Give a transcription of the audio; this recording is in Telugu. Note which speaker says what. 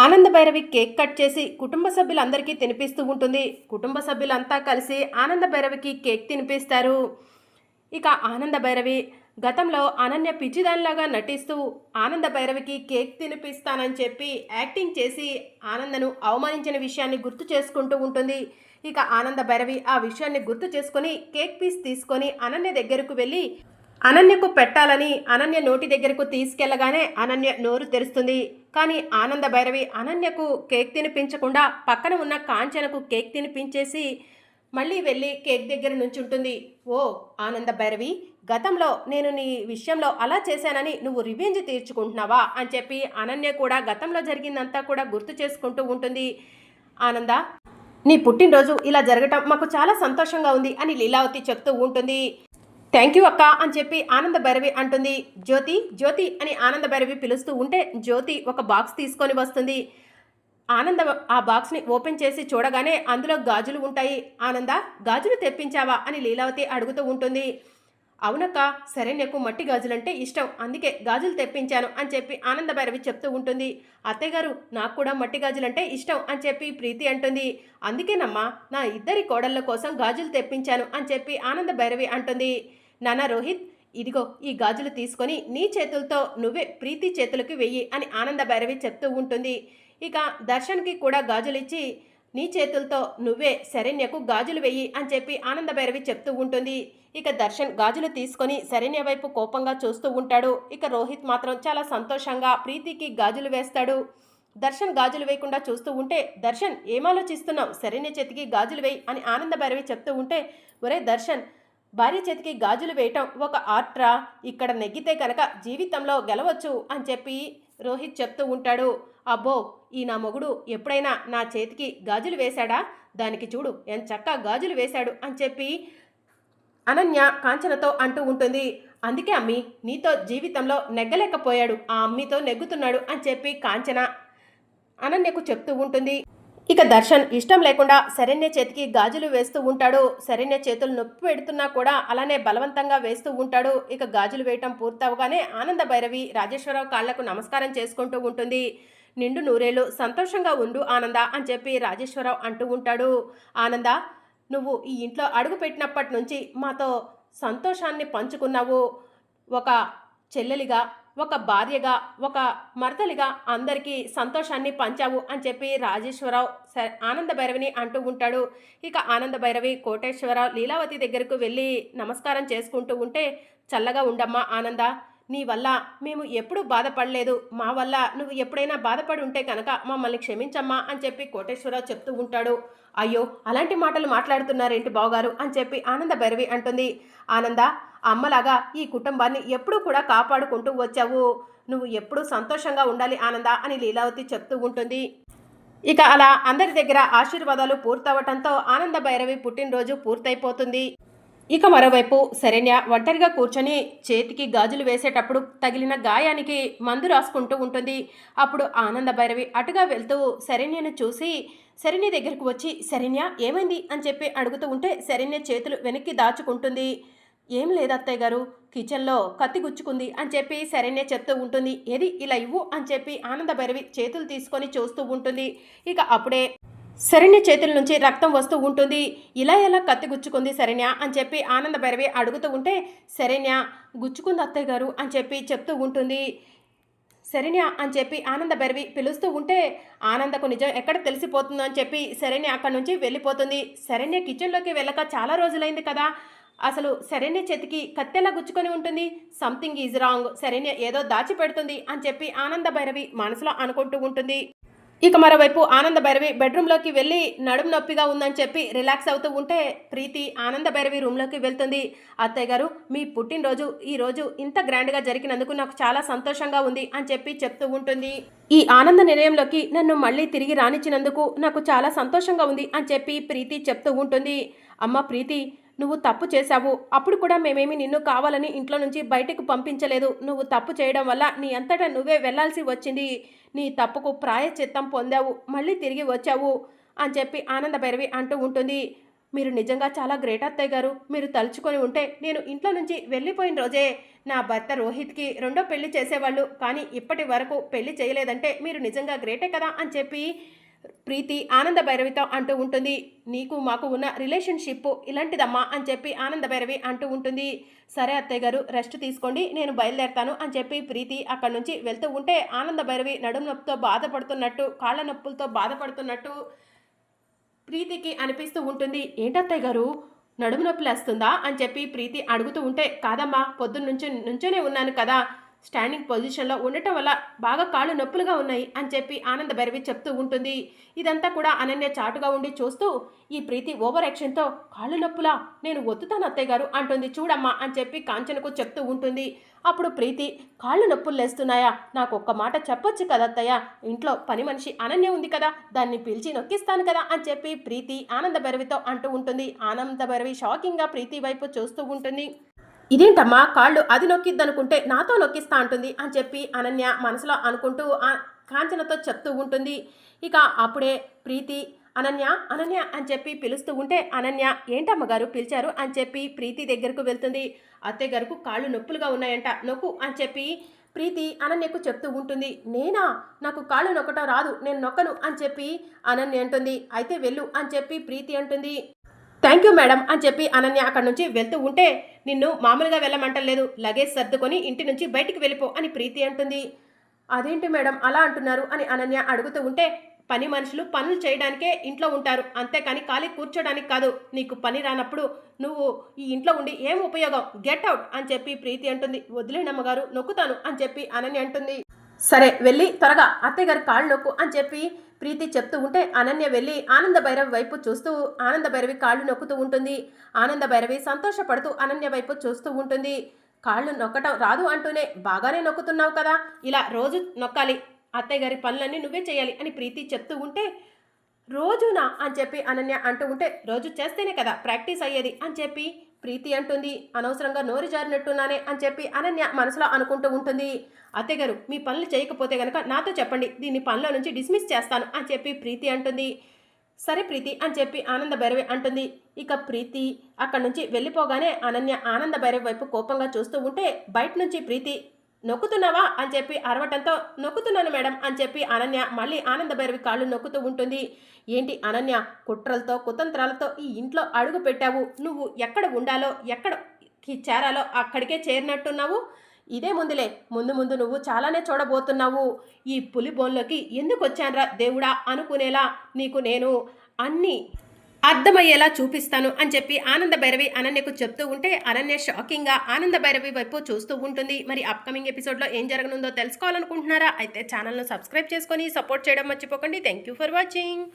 Speaker 1: ఆనంద భైరవి కేక్ కట్ చేసి కుటుంబ సభ్యులందరికీ తినిపిస్తూ ఉంటుంది. కుటుంబ సభ్యులంతా కలిసి ఆనంద భైరవికి కేక్ తినిపిస్తారు. ఇక ఆనంద భైరవి గతంలో అనన్య పిచ్చిదానిలాగా నటిస్తూ ఆనంద భైరవికి కేక్ తినిపిస్తానని చెప్పి యాక్టింగ్ చేసి ఆనందను అవమానించిన విషయాన్ని గుర్తు చేసుకుంటూ ఉంటుంది. ఇక ఆనంద భైరవి ఆ విషయాన్ని గుర్తు చేసుకొని కేక్ పీస్ తీసుకొని అనన్య దగ్గరకు వెళ్ళి అనన్యకు పెట్టాలని అనన్య నోటి దగ్గరకు తీసుకెళ్లగానే అనన్య నోరు తెరుస్తుంది. కానీ ఆనంద భైరవి అనన్యకు కేక్ తినిపించకుండా పక్కన ఉన్న కాంచనకు కేక్ తినిపించేసి మళ్ళీ వెళ్ళి కేక్ దగ్గర నుంచుంటుంది. ఓ ఆనంద భైరవి, గతంలో నేను నీ విషయంలో అలా చేశానని నువ్వు రివెంజ్ తీర్చుకుంటున్నావా అని చెప్పి అనన్య కూడా గతంలో జరిగిందంతా కూడా గుర్తు చేసుకుంటూ ఉంటుంది. ఆనంద, నీ పుట్టినరోజు ఇలా జరగటం మాకు చాలా సంతోషంగా ఉంది అని లీలావతి చెప్తూ ఉంటుంది. థ్యాంక్ యూ అక్క అని చెప్పి ఆనంద భైరవి అంటుంది. జ్యోతి జ్యోతి అని ఆనంద భైరవి పిలుస్తూ ఉంటే జ్యోతి ఒక బాక్స్ తీసుకొని వస్తుంది. ఆనంద ఆ బాక్స్ని ఓపెన్ చేసి చూడగానే అందులో గాజులు ఉంటాయి. ఆనంద, గాజులు తెప్పించావా అని లీలావతి అడుగుతూ ఉంటుంది. అవునక్క, శరణ్యకు మట్టి గాజులంటే ఇష్టం, అందుకే గాజులు తెప్పించాను అని చెప్పి ఆనంద భైరవి చెప్తూ ఉంటుంది. అత్తయ్య గారు, నాకు కూడా మట్టి గాజులంటే ఇష్టం అని చెప్పి ప్రీతి అంటుంది. అందుకేనమ్మా నా ఇద్దరి కోడళ్ళ కోసం గాజులు తెప్పించాను అని చెప్పి ఆనంద భైరవి అంటుంది. నానా రోహిత్, ఇదిగో ఈ గాజులు తీసుకొని నీ చేతులతో నువ్వే ప్రీతి చేతులకి వెయ్యి అని ఆనంద భైరవి చెప్తూ ఉంటుంది. ఇక దర్శన్కి కూడా గాజులు ఇచ్చి నీ చేతులతో నువ్వే శరణ్యకు గాజులు వెయ్యి అని చెప్పి ఆనంద భైరవి చెప్తూ ఉంటుంది. ఇక దర్శన్ గాజులు తీసుకొని శరణ్య వైపు కోపంగా చూస్తూ ఉంటాడు. ఇక రోహిత్ మాత్రం చాలా సంతోషంగా ప్రీతికి గాజులు వేస్తాడు. దర్శన్ గాజులు వేయకుండా చూస్తూ ఉంటే, దర్శన్ ఏం ఆలోచిస్తున్నావు, శరణ్య చేతికి గాజులు వేయి అని ఆనంద భైరవి చెప్తూ ఉంటే, ఒరే దర్శన్, భార్య చేతికి గాజులు వేయటం ఒక ఆర్ట్రా, ఇక్కడ నెగ్గితే కనుక జీవితంలో గెలవచ్చు అని చెప్పి రోహిత్ చెప్తూ ఉంటాడు. అబ్బో, ఈ నా మొగుడు ఎప్పుడైనా నా చేతికి గాజులు వేశాడా, దానికి చూడు ఎంత చక్కగా గాజులు వేశాడు అని చెప్పి అనన్య కాంచనతో అంటూ ఉంటుంది. అందుకే అమ్మి నీతో జీవితంలో నెగ్గలేకపోయాడు, ఆ అమ్మితో నెగ్గుతున్నాడు అని చెప్పి కాంచన అనన్యకు చెప్తూ ఉంటుంది. ఇక దర్శన్ ఇష్టం లేకుండా శరణ్య చేతికి గాజులు వేస్తూ ఉంటాడు. శరణ్య చేతులు నొప్పి పెడుతున్నా కూడా అలానే బలవంతంగా వేస్తూ ఉంటాడు. ఇక గాజులు వేయటం పూర్తవగానే ఆనంద భైరవి రాజేశ్వరరావు కాళ్లకు నమస్కారం చేసుకుంటూ ఉంటుంది. నిండు నూరేళ్ళు సంతోషంగా ఉండు ఆనంద అని చెప్పి రాజేశ్వరరావు అంటూ ఉంటాడు. ఆనంద, నువ్వు ఈ ఇంట్లో అడుగు పెట్టినప్పటి నుంచి మాతో సంతోషాన్ని పంచుకున్నావు. ఒక చెల్లెలిగా, ఒక భార్యగా, ఒక మరదలిగా అందరికీ సంతోషాన్ని పంచావు అని చెప్పి రాజేశ్వరరావు ఆనంద భైరవిని అంటూ ఉంటాడు. ఇక ఆనంద భైరవి కోటేశ్వరరావు లీలావతి దగ్గరకు వెళ్ళి నమస్కారం చేసుకుంటూ ఉంటే, చల్లగా ఉండమ్మా ఆనంద, నీ వల్ల మేము ఎప్పుడూ బాధపడలేదు, మా వల్ల నువ్వు ఎప్పుడైనా బాధపడి ఉంటే కనుక మమ్మల్ని క్షమించమ్మా అని చెప్పి కోటేశ్వరరావు చెప్తూ ఉంటాడు. అయ్యో, అలాంటి మాటలు మాట్లాడుతున్నారేంటి బావగారు అని చెప్పి ఆనంద భైరవి అంటుంది. ఆనంద, అమ్మలాగా ఈ కుటుంబాన్ని ఎప్పుడూ కూడా కాపాడుకుంటూ వచ్చావు, నువ్వు ఎప్పుడూ సంతోషంగా ఉండాలి ఆనంద అని లీలావతి చెప్తూ ఉంటుంది. ఇక అలా అందరి దగ్గర ఆశీర్వాదాలు పూర్తవటంతో ఆనంద భైరవి పుట్టినరోజు పూర్తయిపోతుంది. ఇక మరోవైపు శరణ్య ఒంటరిగా కూర్చొని చేతికి గాజులు వేసేటప్పుడు తగిలిన గాయానికి మందు రాసుకుంటూ ఉంటుంది. అప్పుడు ఆనంద భైరవి అటుగా వెళ్తూ శరణ్యను చూసి శరణ్య దగ్గరకు వచ్చి, శరణ్య ఏమైంది అని చెప్పి అడుగుతూ ఉంటే శరణ్య చేతులు వెనక్కి దాచుకుంటుంది. ఏం లేదు అత్తయ్య గారు, కిచెన్లో కత్తి గుచ్చుకుంది అని చెప్పి శరణ్య చెప్తూ ఉంటుంది. ఏది ఇలా ఇవ్వు అని చెప్పి ఆనంద భైరవి చేతులు తీసుకొని చూస్తూ ఉంటుంది. ఇక అప్పుడే శరణ్య చేతుల నుంచి రక్తం వస్తూ ఉంటుంది. ఇలా ఎలా కత్తి గుచ్చుకుంది శరణ్య అని చెప్పి ఆనంద భైరవి అడుగుతూ ఉంటే, శరణ్య గుచ్చుకుంది అత్తయ్య గారు అని చెప్పి చెప్తూ ఉంటుంది. శరణ్య అని చెప్పి ఆనంద భైరవి పిలుస్తూ ఉంటే ఆనందకు నిజం ఎక్కడ తెలిసిపోతుందో అని చెప్పి శరణ్య అక్కడి నుంచి వెళ్ళిపోతుంది. శరణ్య కిచెన్లోకి వెళ్ళక చాలా రోజులైంది కదా, అసలు శరణ్య చేతికి కత్తెలా గుచ్చుకొని ఉంటుంది, సంథింగ్ ఈజ్ రాంగ్, శరణ్య ఏదో దాచిపెడుతుంది అని చెప్పి ఆనంద భైరవి మనసులో అనుకుంటూ ఉంటుంది. ఇక మరోవైపు ఆనంద భైరవి బెడ్రూమ్లోకి వెళ్ళి నడుము నొప్పిగా ఉందని చెప్పి రిలాక్స్ అవుతూ ఉంటే ప్రీతి ఆనంద భైరవి రూమ్లోకి వెళ్తుంది. అత్తయ్య గారు, మీ పుట్టినరోజు ఈరోజు ఇంత గ్రాండ్గా జరిగినందుకు నాకు చాలా సంతోషంగా ఉంది అని చెప్పి చెప్తూ ఉంటుంది. ఈ ఆనంద నిలయంలోకి నన్ను మళ్ళీ తిరిగి రానిచ్చినందుకు నాకు చాలా సంతోషంగా ఉంది అని చెప్పి ప్రీతి చెప్తూ ఉంటుంది. అమ్మ ప్రీతి, నువ్వు తప్పు చేశావు, అప్పుడు కూడా మేమేమి నిన్ను కావాలని ఇంట్లో నుంచి బయటకు పంపించలేదు, నువ్వు తప్పు చేయడం వల్ల నీ అంతటా నువ్వే వెళ్లాల్సి వచ్చింది, నీ తప్పుకు ప్రాయశ్చిత్తం పొందావు, మళ్ళీ తిరిగి వచ్చావు అని చెప్పి ఆనంద భైరవి అంటూ ఉంటుంది. మీరు నిజంగా చాలా గ్రేట్ అత్తయ్య గారు. మీరు తలుచుకొని ఉంటే నేను ఇంట్లో నుంచి వెళ్ళిపోయిన రోజే నా భర్త రోహిత్కి రెండో పెళ్లి చేసేవాళ్ళు. కానీ ఇప్పటి వరకు పెళ్లి చేయలేదంటే మీరు నిజంగా గ్రేటే కదా అని చెప్పి ప్రీతి ఆనంద భైరవితో అంటూ ఉంటుంది. నీకు మాకు ఉన్న రిలేషన్షిప్ ఇలాంటిదమ్మా అని చెప్పి ఆనంద భైరవి అంటూ ఉంటుంది. సరే అత్తయ్య గారు, రెస్ట్ తీసుకోండి, నేను బయలుదేరతాను అని చెప్పి ప్రీతి అక్కడి నుంచి వెళ్తూ ఉంటే ఆనంద భైరవి నడుము నొప్పితో బాధపడుతున్నట్టు, కాళ్ళ నొప్పులతో బాధపడుతున్నట్టు ప్రీతికి అనిపిస్తూ ఉంటుంది. ఏంటత్తయ్య గారు, నడుము నొప్పి లేస్తుందా అని చెప్పి ప్రీతి అడుగుతూ ఉంటే, కాదమ్మా, నుంచోనే ఉన్నాను కదా, స్టాండింగ్ పొజిషన్లో ఉండటం వల్ల బాగా కాళ్ళు నొప్పులుగా ఉన్నాయి అని చెప్పి ఆనంద భైరవి చెప్తూ ఉంటుంది. ఇదంతా కూడా అనన్య చాటుగా ఉండి చూస్తూ ఈ ప్రీతి ఓవర్ యాక్షన్తో కాళ్ళు నొప్పులా, నేను ఒత్తుతాను అత్తయ్య గారు అంటుంది. చూడమ్మా అని చెప్పి కాంచనకు చెప్తూ ఉంటుంది. అప్పుడు ప్రీతి, కాళ్ళు నొప్పులు లేస్తున్నాయా, నాకు ఒక్క మాట చెప్పొచ్చు కదా అత్తయ్య, ఇంట్లో పని మనిషి అనన్య ఉంది కదా, దాన్ని పిలిచి నొక్కిస్తాను కదా అని చెప్పి ప్రీతి ఆనంద భైరవితో అంటూ ఉంటుంది. ఆనంద భైరవి షాకింగ్గా ప్రీతి వైపు చూస్తూ ఉంటుంది. ఇదేంటమ్మా, కాళ్ళు అది నొక్కిద్దనుకుంటే నాతో నొక్కిస్తా అంటుంది అని చెప్పి అనన్య మనసులో అనుకుంటూ కాంచనతో చెప్తూ ఉంటుంది. ఇక అప్పుడే ప్రీతి అనన్య అనన్య అని చెప్పి పిలుస్తూ ఉంటే అనన్య, ఏంటమ్మగారు పిలిచారు అని చెప్పి ప్రీతి దగ్గరకు వెళ్తుంది. అత్తయ్య గారికి కాళ్ళు నొప్పులుగా ఉన్నాయంట, నొక్కు అని చెప్పి ప్రీతి అనన్యకు చెప్తూ ఉంటుంది. నేనా, నాకు కాళ్ళు నొక్కటం రాదు, నేను నొక్కను అని చెప్పి అనన్య అంటుంది. అయితే వెళ్ళు అని చెప్పి ప్రీతి అంటుంది. థ్యాంక్ యూ మేడం అని చెప్పి అనన్య అక్కడి నుంచి వెళ్తూ ఉంటే, నిన్ను మామూలుగా వెళ్ళమంటలేదు, లగేజ్ సర్దుకొని ఇంటి నుంచి బయటికి వెళ్ళిపో అని ప్రీతి అంటుంది. అదేంటి మేడం అలా అంటున్నారు అని అనన్య అడుగుతూ ఉంటే, పని మనుషులు పనులు చేయడానికే ఇంట్లో ఉంటారు, అంతేకాని ఖాళీ కూర్చోడానికి కాదు. నీకు పని రానప్పుడు నువ్వు ఈ ఇంట్లో ఉండి ఏం ఉపయోగం, గెట్ అవుట్ అని చెప్పి ప్రీతి అంటుంది. వదిలేనమ్మగారు, నొక్కుతాను అని చెప్పి అనన్య అంటుంది. సరే వెళ్ళి త్వరగా అత్తయ్య గారి కాళ్ళు నొక్కు అని చెప్పి ప్రీతి చెప్తూ ఉంటే అనన్య వెళ్ళి ఆనంద భైరవి వైపు చూస్తూ ఆనంద భైరవి కాళ్ళు నొక్కుతూ ఉంటుంది. ఆనంద భైరవి సంతోషపడుతూ అనన్య వైపు చూస్తూ ఉంటుంది. కాళ్ళు నొక్కటం రాదు అంటూనే బాగానే నొక్కుతున్నావు కదా, ఇలా రోజు నొక్కాలి, అత్తయ్య గారి పనులన్నీ నువ్వే చేయాలి అని ప్రీతి చెప్తూ ఉంటే, రోజునా అని చెప్పి అనన్య అంటూ ఉంటే, రోజు చేస్తేనే కదా ప్రాక్టీస్ అయ్యేది అని చెప్పి ప్రీతి అంటుంది. అనవసరంగా నోరు జారినట్టున్నానే అని చెప్పి అనన్య మనసులో అనుకుంటూ ఉంటుంది. అత్తయ్య గారు, మీ పనులు చేయకపోతే గనక నాతో చెప్పండి, దీన్ని పనిలో నుంచి డిస్మిస్ చేస్తాను అని చెప్పి ప్రీతి అంటుంది. సరే ప్రీతి అని చెప్పి ఆనంద భైరవి అంటుంది. ఇక ప్రీతి అక్కడి నుంచి వెళ్ళిపోగానే అనన్య ఆనంద భైరవి వైపు కోపంగా చూస్తూ ఉంటే, బయట నుంచి ప్రీతి, నొక్కుతున్నావా అని చెప్పి అరవటంతో, నొక్కుతున్నాను మేడం అని చెప్పి అనన్య మళ్ళీ ఆనంద భైరవి కాళ్ళు నొక్కుతూ ఉంటుంది. ఏంటి అనన్య, కుట్రలతో కుతంత్రాలతో ఈ ఇంట్లో అడుగు పెట్టావు, నువ్వు ఎక్కడ ఉండాలో ఎక్కడికి చేరాలో అక్కడికే చేరినట్టున్నావు. ఇదే ముందులే, ముందు ముందు నువ్వు చాలానే చూడబోతున్నావు. ఈ పులి బోన్లోకి ఎందుకు వచ్చానరా దేవుడా అనుకునేలా నీకు నేను అన్నీ అర్థమయ్యేలా చూపిస్తాను అని చెప్పి ఆనంద భైరవి అనన్యకు చెప్తూ ఉంటే, అనన్య షాకింగ్గా ఆనంద భైరవి వైపు చూస్తూ ఉంటుంది. మరి అప్కమింగ్ ఎపిసోడ్లో ఏం జరగనుందో తెలుసుకోవాలనుకుంటున్నారా? అయితే ఛానల్ను సబ్స్క్రైబ్ చేసుకొని సపోర్ట్ చేయడం మర్చిపోకండి. Thank you for watching.